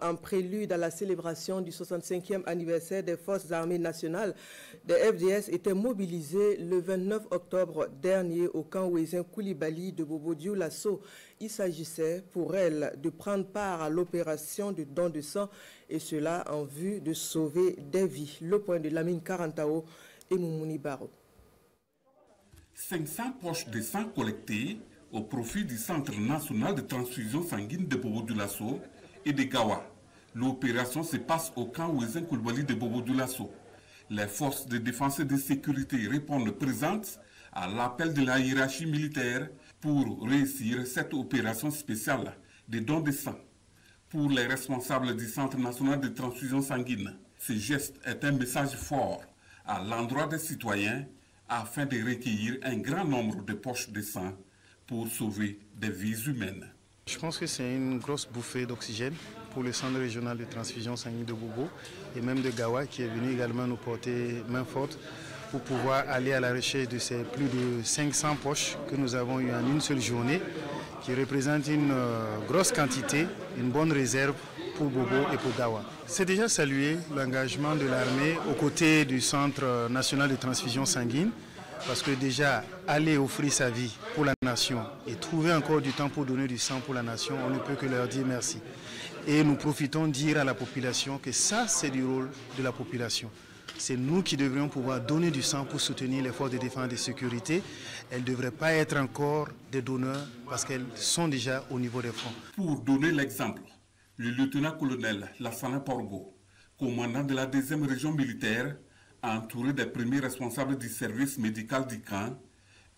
En prélude à la célébration du 65e anniversaire des Forces armées nationales, des FDS étaient mobilisés le 29 octobre dernier au camp Ouézin Koulibaly de Bobo-Dioulasso. Il s'agissait pour elles de prendre part à l'opération de don de sang et cela en vue de sauver des vies. Le point de Lamine Karantao et Moumouni Baro. 500 poches de sang collectées au profit du Centre national de transfusion sanguine de Bobo-Dioulasso et de Gawa. L'opération se passe au camp Ouézin Koulibaly de Bobo-Dioulasso. Les forces de défense et de sécurité répondent présentes à l'appel de la hiérarchie militaire pour réussir cette opération spéciale de don de sang. Pour les responsables du Centre national de transfusion sanguine, ce geste est un message fort à l'endroit des citoyens afin de recueillir un grand nombre de poches de sang pour sauver des vies humaines. Je pense que c'est une grosse bouffée d'oxygène pour le centre régional de transfusion sanguine de Bobo et même de Gawa qui est venu également nous porter main forte pour pouvoir aller à la recherche de ces plus de 500 poches que nous avons eues en une seule journée qui représentent une grosse quantité, une bonne réserve pour Bobo et pour Gawa. C'est déjà salué l'engagement de l'armée aux côtés du Centre national de transfusion sanguine. Parce que déjà, aller offrir sa vie pour la nation et trouver encore du temps pour donner du sang pour la nation, on ne peut que leur dire merci. Et nous profitons de dire à la population que ça, c'est du rôle de la population. C'est nous qui devrions pouvoir donner du sang pour soutenir les forces de défense et de sécurité. Elles ne devraient pas être encore des donneurs parce qu'elles sont déjà au niveau des fronts. Pour donner l'exemple, le lieutenant-colonel Lassana Porgo, commandant de la 2e région militaire, entouré des premiers responsables du service médical du camp,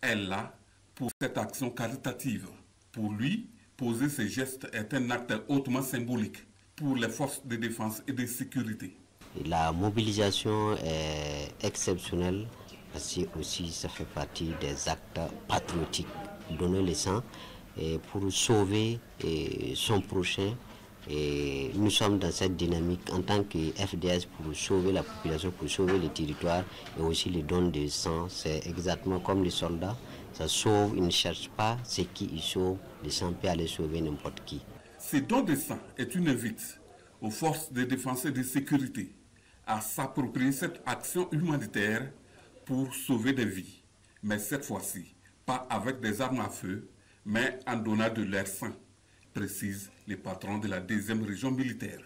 est là pour cette action caritative. Pour lui, poser ce geste est un acte hautement symbolique pour les forces de défense et de sécurité. La mobilisation est exceptionnelle parce que aussi ça fait partie des actes patriotiques. Donner le sang pour sauver son prochain. Et nous sommes dans cette dynamique en tant que FDS pour sauver la population, pour sauver le territoire et aussi le don de sang. C'est exactement comme les soldats. Ça sauve, ils ne cherchent pas ce qui sauve. Le sang peut aller sauver n'importe qui. Ce don de sang est une invite aux forces de défense et de sécurité à s'approprier cette action humanitaire pour sauver des vies. Mais cette fois-ci, pas avec des armes à feu, mais en donnant de leur sang, précise les patrons de la 2e région militaire.